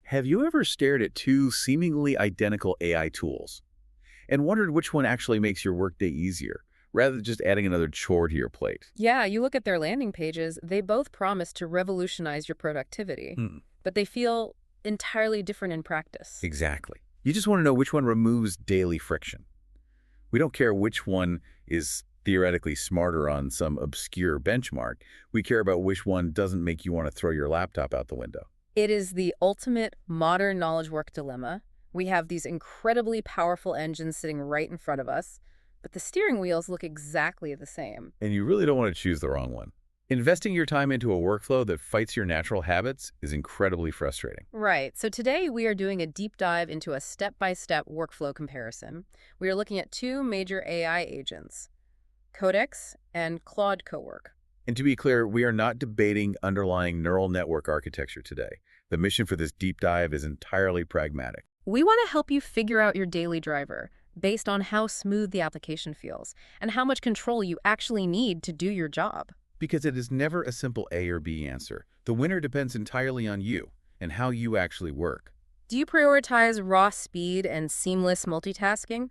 Have you ever stared at two seemingly identical AI tools and wondered which one actually makes your workday easier, rather than just adding another chore to your plate? Yeah, you look at their landing pages, they both promise to revolutionize your productivity, Hmm, but they feel entirely different in practice. exactly. You just want to know which one removes daily friction. We don't care which one is theoretically smarter on some obscure benchmark. We care about which one doesn't make you want to throw your laptop out the window. It is the ultimate modern knowledge work dilemma. We have these incredibly powerful engines sitting right in front of us, but the steering wheels look exactly the same. And you really don't want to choose the wrong one. Investing your time into a workflow that fights your natural habits is incredibly frustrating. Right, so today we are doing a deep dive into a step-by-step workflow comparison. We are looking at two major AI agents, Codex and Claude Cowork. And to be clear, we are not debating underlying neural network architecture today. The mission for this deep dive is entirely pragmatic. We want to help you figure out your daily driver based on how smooth the application feels and how much control you actually need to do your job. Because it is never a simple A or B answer. The winner depends entirely on you and how you actually work. Do you prioritize raw speed and seamless multitasking?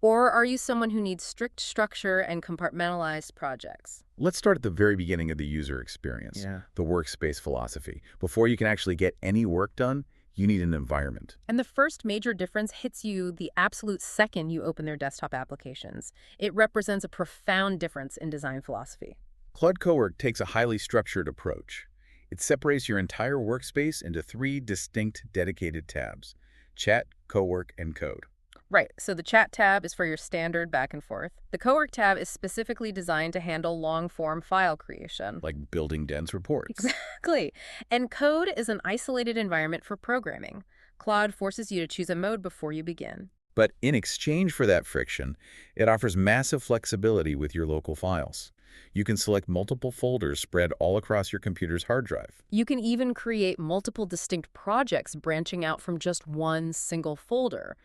Or are you someone who needs strict structure and compartmentalized projects? Let's start at the very beginning of the user experience, the workspace philosophy. Before you can actually get any work done, you need an environment. And the first major difference hits you the absolute second you open their desktop applications. It represents a profound difference in design philosophy. Claude Cowork takes a highly structured approach. It separates your entire workspace into three distinct dedicated tabs: Chat, Cowork, and Code. Right, so the Chat tab is for your standard back and forth. The Cowork tab is specifically designed to handle long-form file creation. Like building dense reports. Exactly. And Code is an isolated environment for programming. Claude forces you to choose a mode before you begin. But in exchange for that friction, it offers massive flexibility with your local files. You can select multiple folders spread all across your computer's hard drive. You can even create multiple distinct projects branching out from just one single folder.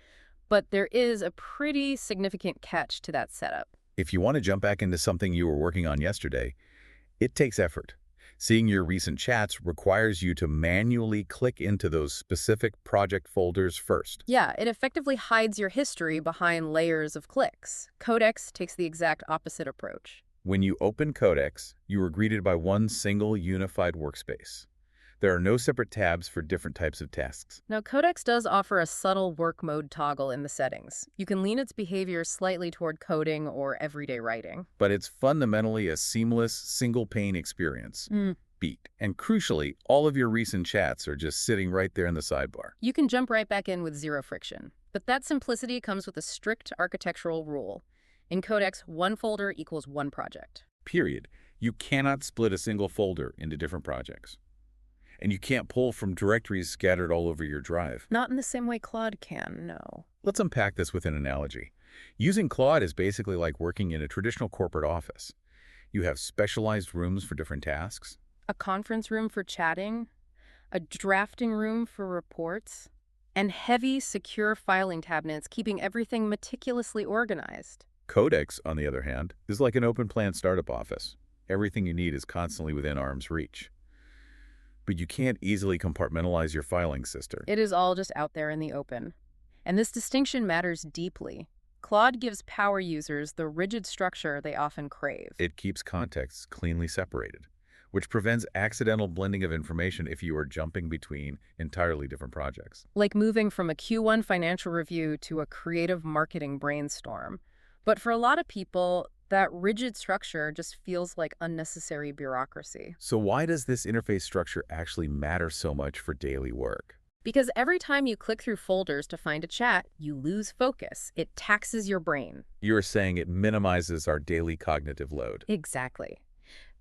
But there is a pretty significant catch to that setup. If you want to jump back into something you were working on yesterday, it takes effort. Seeing your recent chats requires you to manually click into those specific project folders first. Yeah, it effectively hides your history behind layers of clicks. Codex takes the exact opposite approach. When you open Codex, you are greeted by one single unified workspace. There are no separate tabs for different types of tasks. Now, Codex does offer a subtle work mode toggle in the settings. You can lean its behavior slightly toward coding or everyday writing. But it's fundamentally a seamless, single-pane experience. Beat. And crucially, all of your recent chats are just sitting right there in the sidebar. You can jump right back in with zero friction. But that simplicity comes with a strict architectural rule. In Codex, one folder equals one project. Period. You cannot split a single folder into different projects. And you can't pull from directories scattered all over your drive. Not in the same way Claude can, no. Let's unpack this with an analogy. Using Claude is basically like working in a traditional corporate office. You have specialized rooms for different tasks. A conference room for chatting, a drafting room for reports, and heavy, secure filing cabinets keeping everything meticulously organized. Codex, on the other hand, is like an open-plan startup office. Everything you need is constantly within arm's reach. But you can't easily compartmentalize your filing system. It is all just out there in the open. And this distinction matters deeply. Claude gives power users the rigid structure they often crave. It keeps contexts cleanly separated, which prevents accidental blending of information if you are jumping between entirely different projects. Like moving from a Q1 financial review to a creative marketing brainstorm. But for a lot of people, that rigid structure just feels like unnecessary bureaucracy. So why does this interface structure actually matter so much for daily work? Because every time you click through folders to find a chat, you lose focus. It taxes your brain. You're saying it minimizes our daily cognitive load. Exactly.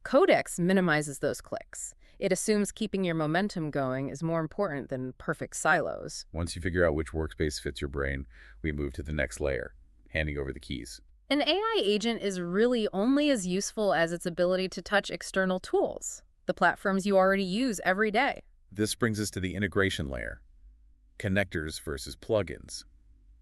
Codex minimizes those clicks. It assumes keeping your momentum going is more important than perfect silos. Once you figure out which workspace fits your brain, we move to the next layer, handing over the keys. An AI agent is really only as useful as its ability to touch external tools, the platforms you already use every day. This brings us to the integration layer. Connectors versus plugins.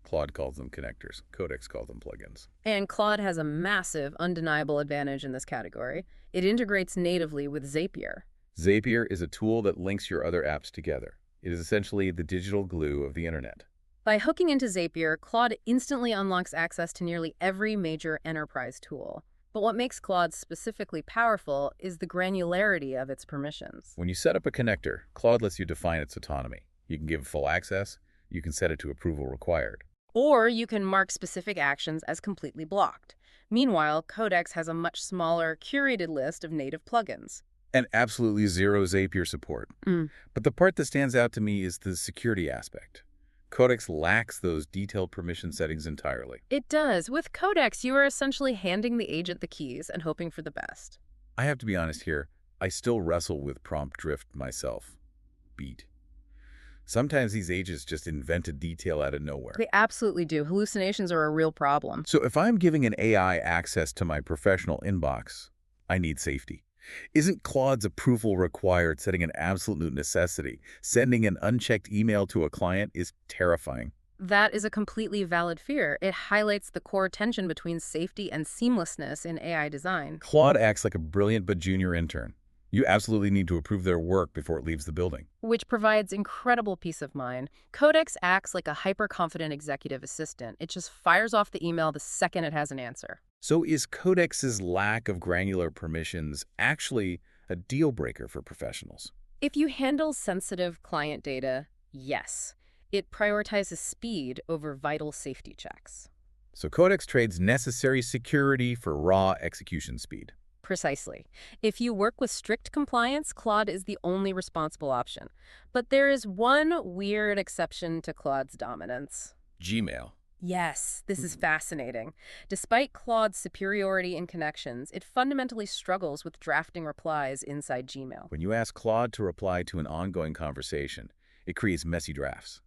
Claude calls them connectors. Codex calls them plugins. And Claude has a massive, undeniable advantage in this category. It integrates natively with Zapier. Zapier is a tool that links your other apps together. It is essentially the digital glue of the internet. By hooking into Zapier, Claude instantly unlocks access to nearly every major enterprise tool. But what makes Claude specifically powerful is the granularity of its permissions. When you set up a connector, Claude lets you define its autonomy. You can give full access. You can set it to approval required. Or you can mark specific actions as completely blocked. Meanwhile, Codex has a much smaller, curated list of native plugins. And absolutely zero Zapier support. But the part that stands out to me is the security aspect. Codex lacks those detailed permission settings entirely. It does. With Codex, you are essentially handing the agent the keys and hoping for the best. I have to be honest here, I still wrestle with prompt drift myself. Beat. Sometimes these agents just invent a detail out of nowhere. They absolutely do. Hallucinations are a real problem. So if I'm giving an AI access to my professional inbox, I need safety. Isn't Claude's approval required setting an absolute necessity? Sending an unchecked email to a client is terrifying. That is a completely valid fear. It highlights the core tension between safety and seamlessness in AI design. Claude acts like a brilliant but junior intern. You absolutely need to approve their work before it leaves the building. Which provides incredible peace of mind. Codex acts like a hyper-confident executive assistant. It just fires off the email the second it has an answer. So is Codex's lack of granular permissions actually a deal breaker for professionals? If you handle sensitive client data, yes. It prioritizes speed over vital safety checks. So Codex trades necessary security for raw execution speed. Precisely. If you work with strict compliance, Claude is the only responsible option. But there is one weird exception to Claude's dominance. Gmail. Yes, this is fascinating. Despite Claude's superiority in connections, it fundamentally struggles with drafting replies inside Gmail. When you ask Claude to reply to an ongoing conversation, it creates messy drafts.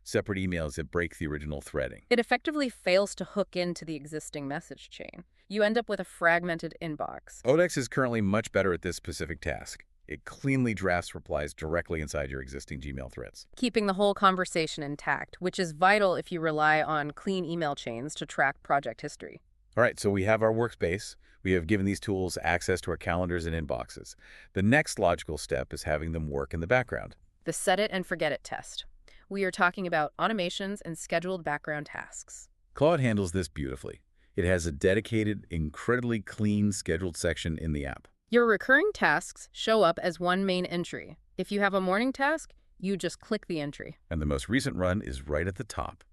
Separate emails that break the original threading. It effectively fails to hook into the existing message chain. You end up with a fragmented inbox. Codex is currently much better at this specific task. It cleanly drafts replies directly inside your existing Gmail threads, Keeping the whole conversation intact, which is vital if you rely on clean email chains to track project history. All right, so we have our workspace. We have given these tools access to our calendars and inboxes. The next logical step is having them work in the background. The set it and forget it test. We are talking about automations and scheduled background tasks. Claude handles this beautifully. It has a dedicated, incredibly clean scheduled section in the app. Your recurring tasks show up as one main entry. If you have a morning task, you just click the entry. And the most recent run is right at the top,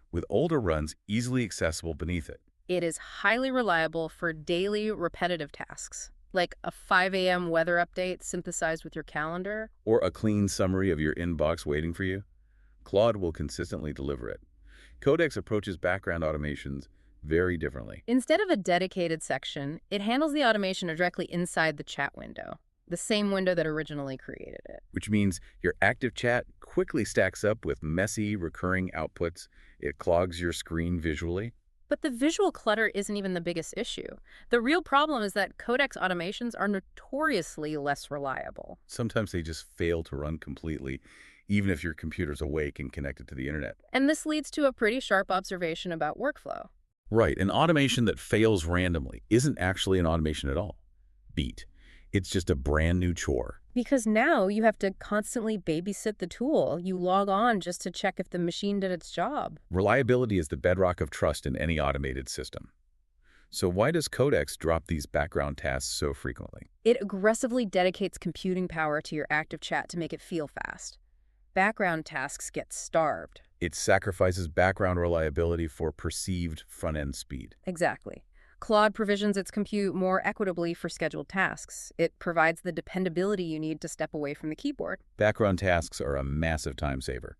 with older runs easily accessible beneath it. It is highly reliable for daily repetitive tasks, like a 5 a.m. weather update synthesized with your calendar. Or a clean summary of your inbox waiting for you. Claude will consistently deliver it. Codex approaches background automations very differently. Instead of a dedicated section, it handles the automation directly inside the chat window, the same window that originally created it. Which means your active chat quickly stacks up with messy, recurring outputs. It clogs your screen visually. But the visual clutter isn't even the biggest issue. The real problem is that Codex automations are notoriously less reliable. Sometimes they just fail to run completely, even if your computer's awake and connected to the internet. And this leads to a pretty sharp observation about workflow. Right, an automation that fails randomly isn't actually an automation at all. Beat. It's just a brand new chore. Because now you have to constantly babysit the tool. You log on just to check if the machine did its job. Reliability is the bedrock of trust in any automated system. So why does Codex drop these background tasks so frequently? It aggressively dedicates computing power to your active chat to make it feel fast. Background tasks get starved. It sacrifices background reliability for perceived front-end speed. Exactly. Claude provisions its compute more equitably for scheduled tasks. It provides the dependability you need to step away from the keyboard. Background tasks are a massive time saver.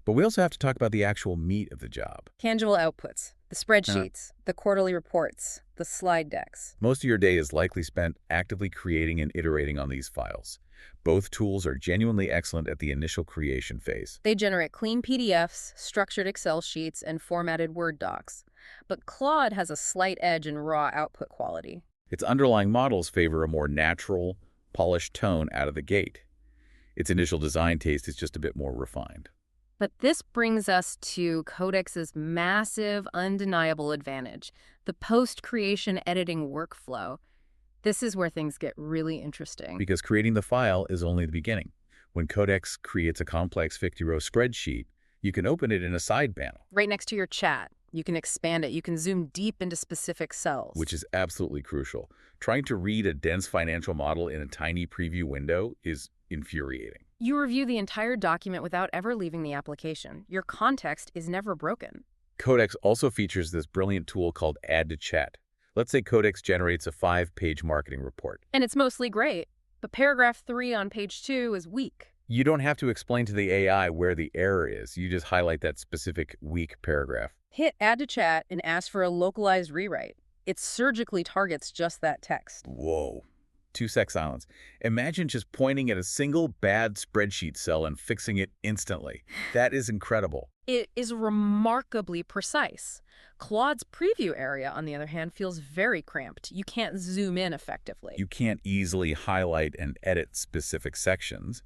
But we also have to talk about the actual meat of the job. Tangible outputs, the spreadsheets, the quarterly reports, the slide decks. Most of your day is likely spent actively creating and iterating on these files. Both tools are genuinely excellent at the initial creation phase. They generate clean PDFs, structured Excel sheets, and formatted Word docs. But Claude has a slight edge in raw output quality. Its underlying models favor a more natural, polished tone out of the gate. Its initial design taste is just a bit more refined. But this brings us to Codex's massive, undeniable advantage, the post-creation editing workflow. This is where things get really interesting. Because creating the file is only the beginning. When Codex creates a complex 50-row spreadsheet, you can open it in a side panel, Right next to your chat. You can expand it. You can zoom deep into specific cells. which is absolutely crucial. Trying to read a dense financial model in a tiny preview window is infuriating. You review the entire document without ever leaving the application. Your context is never broken. Codex also features this brilliant tool called Add to Chat. Let's say Codex generates a 5-page marketing report. And it's mostly great, but paragraph 3 on page 2 is weak. You don't have to explain to the AI where the error is. You just highlight that specific weak paragraph. Hit Add to Chat and ask for a localized rewrite. It surgically targets just that text. Whoa. 2-sec silence. Imagine just pointing at a single bad spreadsheet cell and fixing it instantly. That is incredible. It is remarkably precise. Claude's preview area, on the other hand, feels very cramped. You can't zoom in effectively. You can't easily highlight and edit specific sections.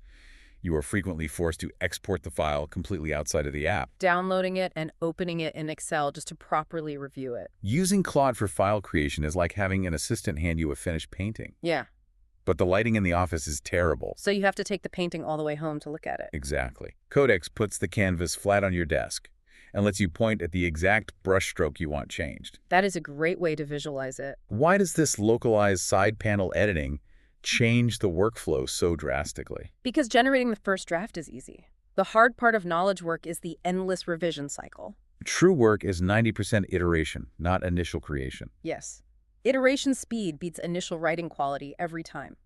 You are frequently forced to export the file completely outside of the app. Downloading it and opening it in Excel just to properly review it. Using Claude for file creation is like having an assistant hand you a finished painting. Yeah. But the lighting in the office is terrible. So you have to take the painting all the way home to look at it. Exactly. Codex puts the canvas flat on your desk and lets you point at the exact brushstroke you want changed. That is a great way to visualize it. Why does this localized side panel editing change the workflow so drastically? Because generating the first draft is easy. The hard part of knowledge work is the endless revision cycle. True work is 90% iteration, not initial creation. Yes. Iteration speed beats initial writing quality every time.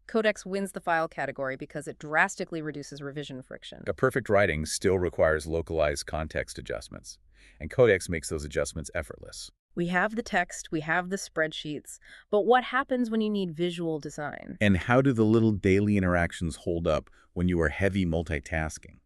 Codex wins the file category because it drastically reduces revision friction. A perfect writing still requires localized context adjustments, and Codex makes those adjustments effortless. We have the text, we have the spreadsheets, but what happens when you need visual design? And how do the little daily interactions hold up when you are heavy multitasking?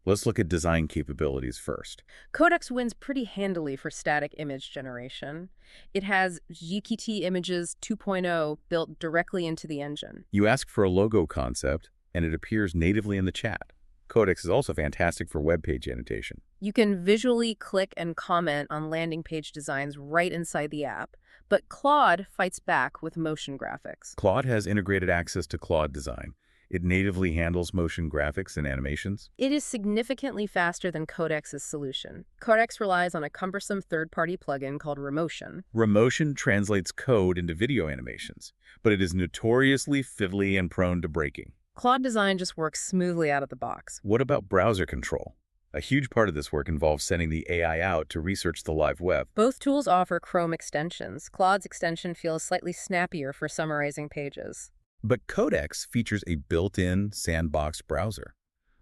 Let's look at design capabilities first. Codex wins pretty handily for static image generation. It has GPT Images 2.0 built directly into the engine. You ask for a logo concept, and it appears natively in the chat. Codex is also fantastic for web page annotation. You can visually click and comment on landing page designs right inside the app, but Claude fights back with motion graphics. Claude has integrated access to Claude Design. It natively handles motion graphics and animations. It is significantly faster than Codex's solution. Codex relies on a cumbersome third-party plugin called Remotion. Remotion translates code into video animations, but it is notoriously fiddly and prone to breaking. Claude Design just works smoothly out of the box. What about browser control? A huge part of this work involves sending the AI out to research the live web. Both tools offer Chrome extensions. Claude's extension feels slightly snappier for summarizing pages. But Codex features a built-in sandbox browser.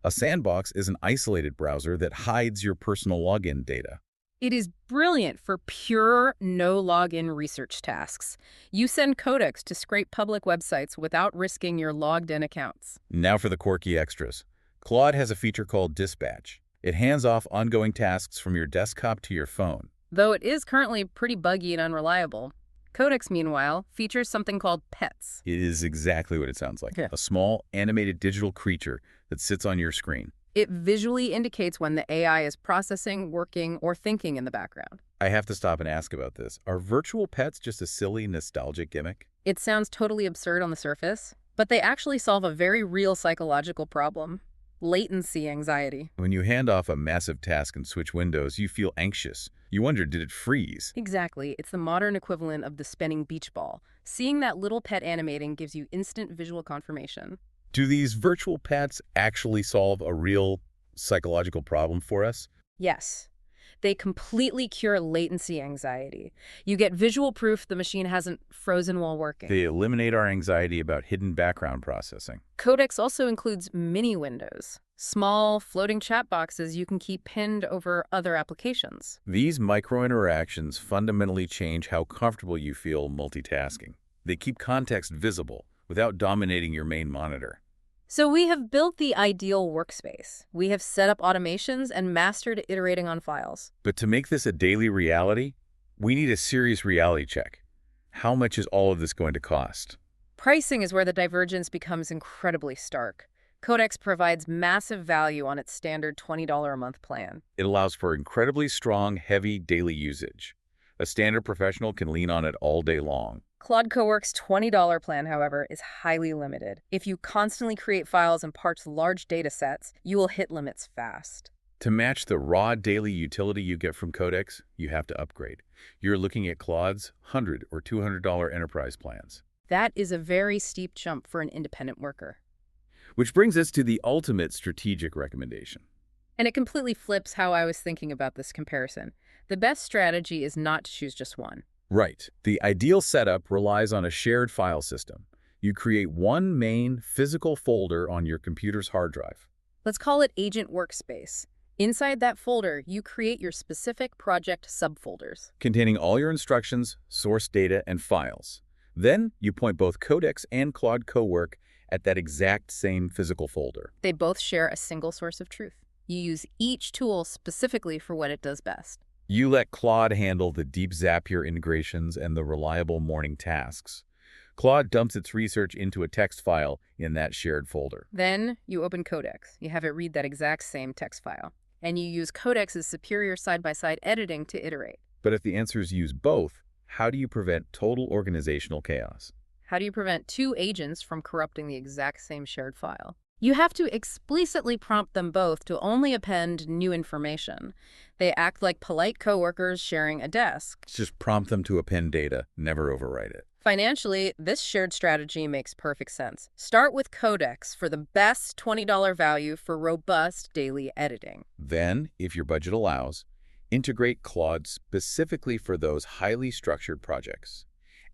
A sandbox is an isolated browser that hides your personal login data. It is brilliant for pure no-login research tasks. You send Codex to scrape public websites without risking your logged-in accounts. Now for the quirky extras. Claude has a feature called Dispatch. It hands off ongoing tasks from your desktop to your phone. Though it is currently pretty buggy and unreliable, Codex, meanwhile, features something called Pets. It is exactly what it sounds like. Yeah. A small, animated digital creature that sits on your screen. It visually indicates when the AI is processing, working, or thinking in the background. I have to stop and ask about this. Are virtual pets just a silly, nostalgic gimmick? It sounds totally absurd on the surface, but they actually solve a very real psychological problem: latency anxiety. When you hand off a massive task and switch windows, you feel anxious. You wonder, did it freeze? Exactly. It's the modern equivalent of the spinning beach ball. Seeing that little pet animating gives you instant visual confirmation. Do these virtual pets actually solve a real psychological problem for us? Yes. They completely cure latency anxiety. You get visual proof the machine hasn't frozen while working. They eliminate our anxiety about hidden background processing. Codex also includes mini windows, small floating chat boxes you can keep pinned over other applications. These micro-interactions fundamentally change how comfortable you feel multitasking. They keep context visible without dominating your main monitor. So we have built the ideal workspace. We have set up automations and mastered iterating on files. But to make this a daily reality, we need a serious reality check. How much is all of this going to cost? Pricing is where the divergence becomes incredibly stark. Codex provides massive value on its standard $20 a month plan. It allows for incredibly strong, heavy daily usage. A standard professional can lean on it all day long. Claude Cowork's $20 plan, however, is highly limited. If you constantly create files and parse large data sets, you will hit limits fast. To match the raw daily utility you get from Codex, you have to upgrade. You're looking at Claude's $100 or $200 enterprise plans. That is a very steep jump for an independent worker. Which brings us to the ultimate strategic recommendation. And it completely flips how I was thinking about this comparison. The best strategy is not to choose just one. Right. The ideal setup relies on a shared file system. You create one main physical folder on your computer's hard drive. Let's call it Agent Workspace. Inside that folder, you create your specific project subfolders, Containing all your instructions, source data, and files. Then you point both Codex and Claude Cowork at that exact same physical folder. They both share a single source of truth. You use each tool specifically for what it does best. You let Claude handle the deep Zapier integrations and the reliable morning tasks. Claude dumps its research into a text file in that shared folder. Then you open Codex. You have it read that exact same text file. And you use Codex's superior side-by-side editing to iterate. But if the answers use both, how do you prevent total organizational chaos? How do you prevent two agents from corrupting the exact same shared file? You have to explicitly prompt them both to only append new information. They act like polite coworkers sharing a desk. Just prompt them to append data, never overwrite it. Financially, this shared strategy makes perfect sense. Start with Codex for the best $20 value for robust daily editing. Then, if your budget allows, integrate Claude specifically for those highly structured projects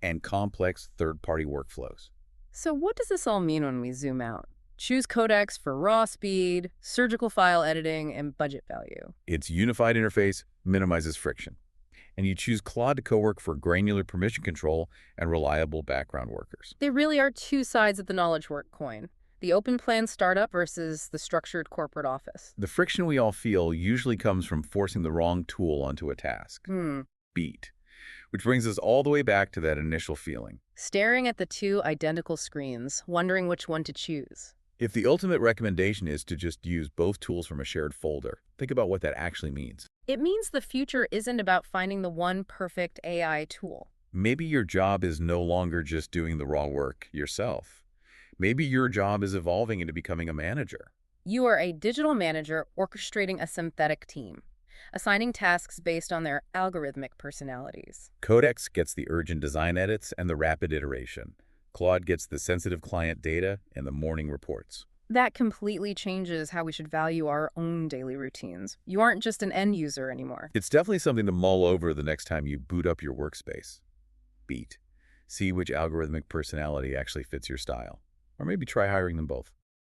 and complex third-party workflows. So what does this all mean when we zoom out? Choose Codex for raw speed, surgical file editing, and budget value. Its unified interface minimizes friction. And you choose Claude Cowork for granular permission control and reliable background workers. They really are two sides of the knowledge work coin. The open plan startup versus the structured corporate office. The friction we all feel usually comes from forcing the wrong tool onto a task. Beat. Which brings us all the way back to that initial feeling. Staring at the two identical screens, wondering which one to choose. If the ultimate recommendation is to just use both tools from a shared folder, think about what that actually means. It means the future isn't about finding the one perfect AI tool. Maybe your job is no longer just doing the raw work yourself. Maybe your job is evolving into becoming a manager. You are a digital manager orchestrating a synthetic team, assigning tasks based on their algorithmic personalities. Codex gets the urgent design edits and the rapid iteration. Claude gets the sensitive client data and the morning reports. That completely changes how we should value our own daily routines. You aren't just an end user anymore. It's definitely something to mull over the next time you boot up your workspace. Beat. See which algorithmic personality actually fits your style. Or maybe try hiring them both.